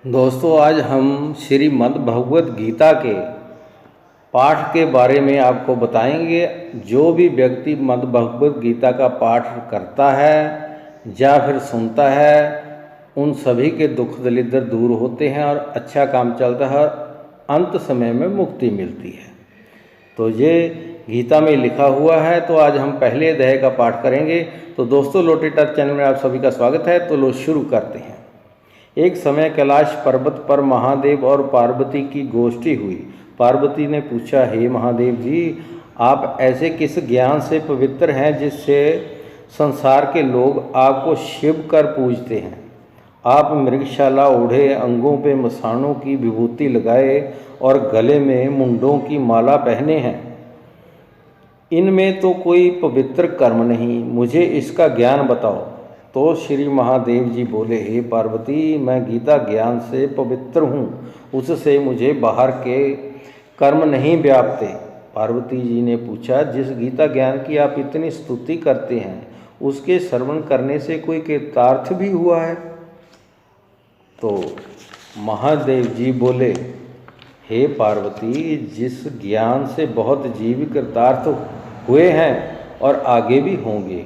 दोस्तों, आज हम श्रीमद् भगवद गीता के पाठ के बारे में आपको बताएंगे। जो भी व्यक्ति मद् भगवद गीता का पाठ करता है या फिर सुनता है, उन सभी के दुख दलिद्र दूर होते हैं और अच्छा काम चलता है, अंत समय में मुक्ति मिलती है। तो ये गीता में लिखा हुआ है। तो आज हम पहले अध्याय का पाठ करेंगे। तो दोस्तों, लोटी टच चैनल में आप सभी का स्वागत है। तो लो शुरू करते हैं। एक समय कैलाश पर्वत पर महादेव और पार्वती की गोष्ठी हुई। पार्वती ने पूछा, हे महादेव जी, आप ऐसे किस ज्ञान से पवित्र हैं जिससे संसार के लोग आपको शिव कर पूजते हैं? आप मृगशाला ओढ़े, अंगों पे मसाणों की विभूति लगाए और गले में मुंडों की माला पहने हैं। इनमें तो कोई पवित्र कर्म नहीं, मुझे इसका ज्ञान बताओ। तो श्री महादेव जी बोले, हे पार्वती, मैं गीता ज्ञान से पवित्र हूँ, उससे मुझे बाहर के कर्म नहीं व्यापते। पार्वती जी ने पूछा, जिस गीता ज्ञान की आप इतनी स्तुति करते हैं, उसके श्रवण करने से कोई कृतार्थ भी हुआ है? तो महादेव जी बोले, हे पार्वती, जिस ज्ञान से बहुत जीव कृतार्थ हुए हैं और आगे भी होंगे,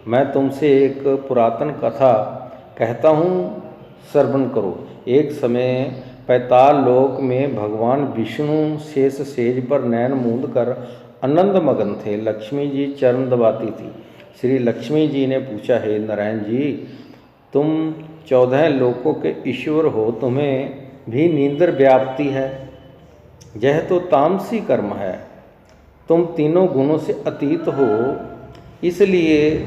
मैं तुमसे एक पुरातन कथा कहता हूँ, श्रवण करो। एक समय पैताल लोक में भगवान विष्णु शेष सेज पर नैन मूंद कर आनंद मगन थे। लक्ष्मी जी चरण दबाती थी। श्री लक्ष्मी जी ने पूछा, हे नारायण जी, तुम 14 लोकों के ईश्वर हो, तुम्हें भी नींदर व्याप्ति है? यह तो तामसी कर्म है। तुम तीनों गुणों से अतीत हो, इसलिए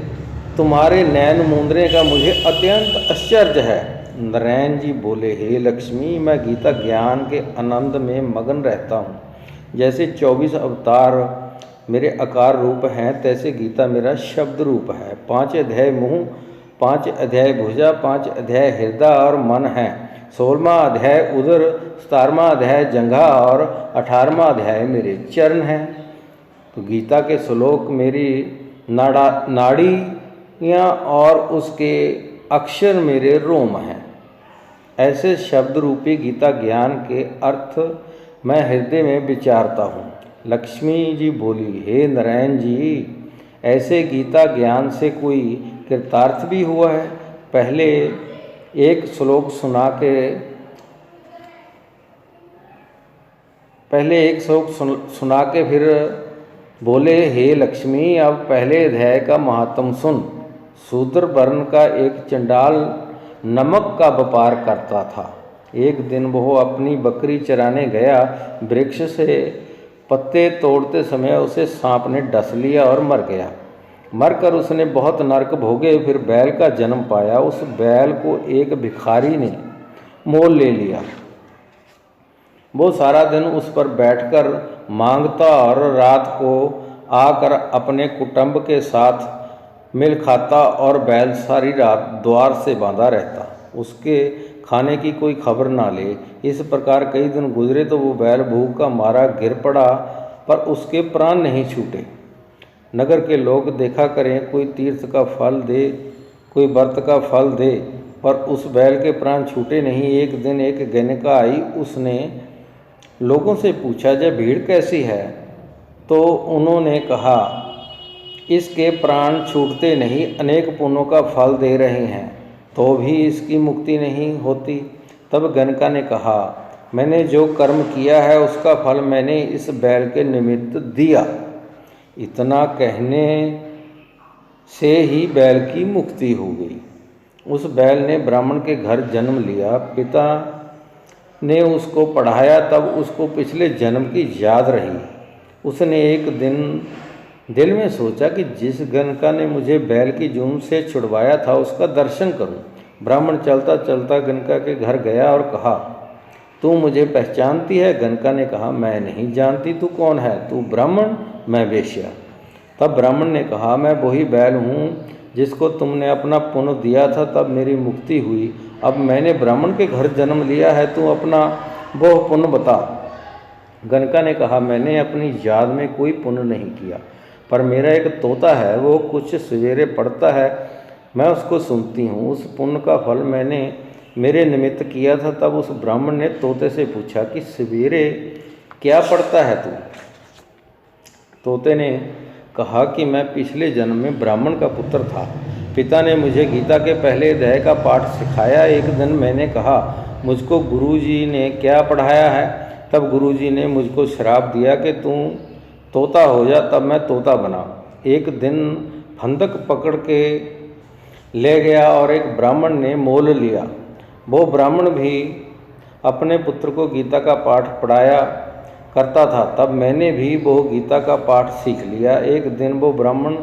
तुम्हारे नैन मूंदने का मुझे अत्यंत आश्चर्य है। नारायण जी बोले, हे लक्ष्मी, मैं गीता ज्ञान के आनंद में मगन रहता हूँ। जैसे 24 अवतार मेरे आकार रूप हैं, तैसे गीता मेरा शब्द रूप है। 5 अध्याय मुँह, 5 अध्याय भुजा, 5 अध्याय हृदय और मन है, 16वां अध्याय उदर, 17वां अध्याय जंघा और 18वां अध्याय मेरे चरण हैं। तो गीता के श्लोक मेरी नाड़ियाँ और उसके अक्षर मेरे रोम हैं। ऐसे शब्द रूपी गीता ज्ञान के अर्थ मैं हृदय में विचारता हूँ। लक्ष्मी जी बोली, हे नारायण जी, ऐसे गीता ज्ञान से कोई कृतार्थ भी हुआ है? पहले एक श्लोक सुना के फिर बोले, हे लक्ष्मी, अब पहले अध्याय का महात्म सुन। शूद्र वर्ण का एक चंडाल नमक का व्यापार करता था। एक दिन वो अपनी बकरी चराने गया। वृक्ष से पत्ते तोड़ते समय उसे सांप ने डस लिया और मर गया। मरकर उसने बहुत नरक भोगे, फिर बैल का जन्म पाया। उस बैल को एक भिखारी ने मोल ले लिया। वो सारा दिन उस पर बैठकर मांगता और रात को आकर अपने कुटुंब के साथ मिल खाता, और बैल सारी रात द्वार से बांधा रहता, उसके खाने की कोई खबर ना ले। इस प्रकार कई दिन गुजरे तो वो बैल भूख का मारा गिर पड़ा, पर उसके प्राण नहीं छूटे। नगर के लोग देखा करें, कोई तीर्थ का फल दे, कोई व्रत का फल दे, पर उस बैल के प्राण छूटे नहीं। एक दिन एक गणिका आई। उसने लोगों से पूछा, जब भीड़ कैसी है? तो उन्होंने कहा, इसके प्राण छूटते नहीं, अनेक पुण्यों का फल दे रहे हैं, तो भी इसकी मुक्ति नहीं होती। तब गणिका ने कहा, मैंने जो कर्म किया है उसका फल मैंने इस बैल के निमित्त दिया। इतना कहने से ही बैल की मुक्ति हो गई। उस बैल ने ब्राह्मण के घर जन्म लिया। पिता ने उसको पढ़ाया, तब उसको पिछले जन्म की याद रही। उसने एक दिन दिल में सोचा कि जिस गणिका ने मुझे बैल की जून से छुड़वाया था, उसका दर्शन करूं। ब्राह्मण चलता चलता गणिका के घर गया और कहा, तू मुझे पहचानती है? गणिका ने कहा, मैं नहीं जानती, तू कौन है? तू ब्राह्मण, मैं वेश्या। तब ब्राह्मण ने कहा, मैं वही बैल हूँ जिसको तुमने अपना पुण्य दिया था, तब मेरी मुक्ति हुई। अब मैंने ब्राह्मण के घर जन्म लिया है, तू अपना वो पुण्य बता। गणिका ने कहा, मैंने अपनी याद में कोई पुण्य नहीं किया, पर मेरा एक तोता है, वो कुछ सवेरे पढ़ता है, मैं उसको सुनती हूँ। उस पुण्य का फल मैंने मेरे निमित्त किया था। तब उस ब्राह्मण ने तोते से पूछा कि सवेरे क्या पढ़ता है तू? तोते ने कहा कि मैं पिछले जन्म में ब्राह्मण का पुत्र था। पिता ने मुझे गीता के पहले अध्याय का पाठ सिखाया। एक दिन मैंने कहा, मुझको गुरुजी ने क्या पढ़ाया है? तब गुरुजी ने मुझको श्राप दिया कि तू तोता हो जा। तब मैं तोता बना। एक दिन फंदक पकड़ के ले गया और एक ब्राह्मण ने मोल लिया। वो ब्राह्मण भी अपने पुत्र को गीता का पाठ पढ़ाया करता था। तब मैंने भी वो गीता का पाठ सीख लिया। एक दिन वो ब्राह्मण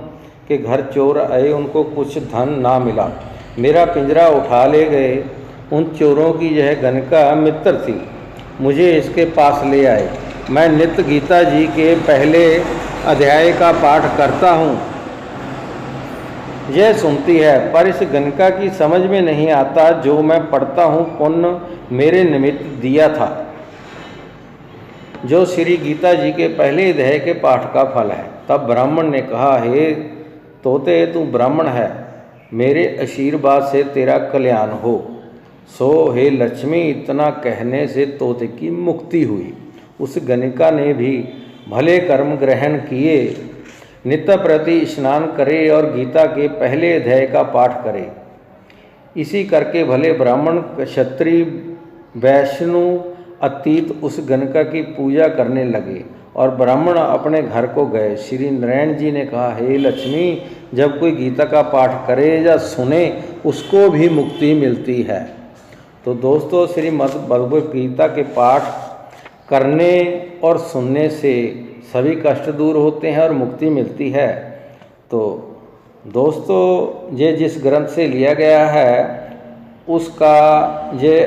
के घर चोर आए, उनको कुछ धन ना मिला। मेरा पिंजरा उठा ले गए। उन चोरों की यह गणका मित्र थी। मुझे इसके पास ले आए। मैं नित्य गीता जी के पहले अध्याय का पाठ करता हूँ। यह सुनती है, पर इस गणका की समझ में नहीं आता जो मैं पढ़ता हूँ पुण्य मेरे निमित्त दिया था, जो श्री गीता जी के पहले अध्याय के पाठ का फल है। तब ब्राह्मण ने कहा, हे तोते, तू ब्राह्मण है, मेरे आशीर्वाद से तेरा कल्याण हो। सो हे लक्ष्मी, इतना कहने से तोते की मुक्ति हुई। उस गणिका ने भी भले कर्म ग्रहण किए, नित्य प्रति स्नान करे और गीता के पहले अध्याय का पाठ करे। इसी करके भले ब्राह्मण, क्षत्रिय, वैष्णव अतीत उस गणका की पूजा करने लगे और ब्राह्मण अपने घर को गए। श्री नारायण जी ने कहा, हे लक्ष्मी, जब कोई गीता का पाठ करे या सुने उसको भी मुक्ति मिलती है। तो दोस्तों, श्रीमद् भगवद गीता के पाठ करने और सुनने से सभी कष्ट दूर होते हैं और मुक्ति मिलती है। तो दोस्तों, ये जिस ग्रंथ से लिया गया है उसका ये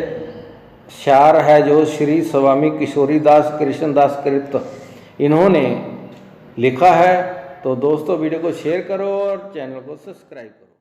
सार है जो श्री स्वामी किशोरीदास कृष्णदास कृत इन्होंने लिखा है। तो दोस्तों, वीडियो को शेयर करो और चैनल को सब्सक्राइब करो।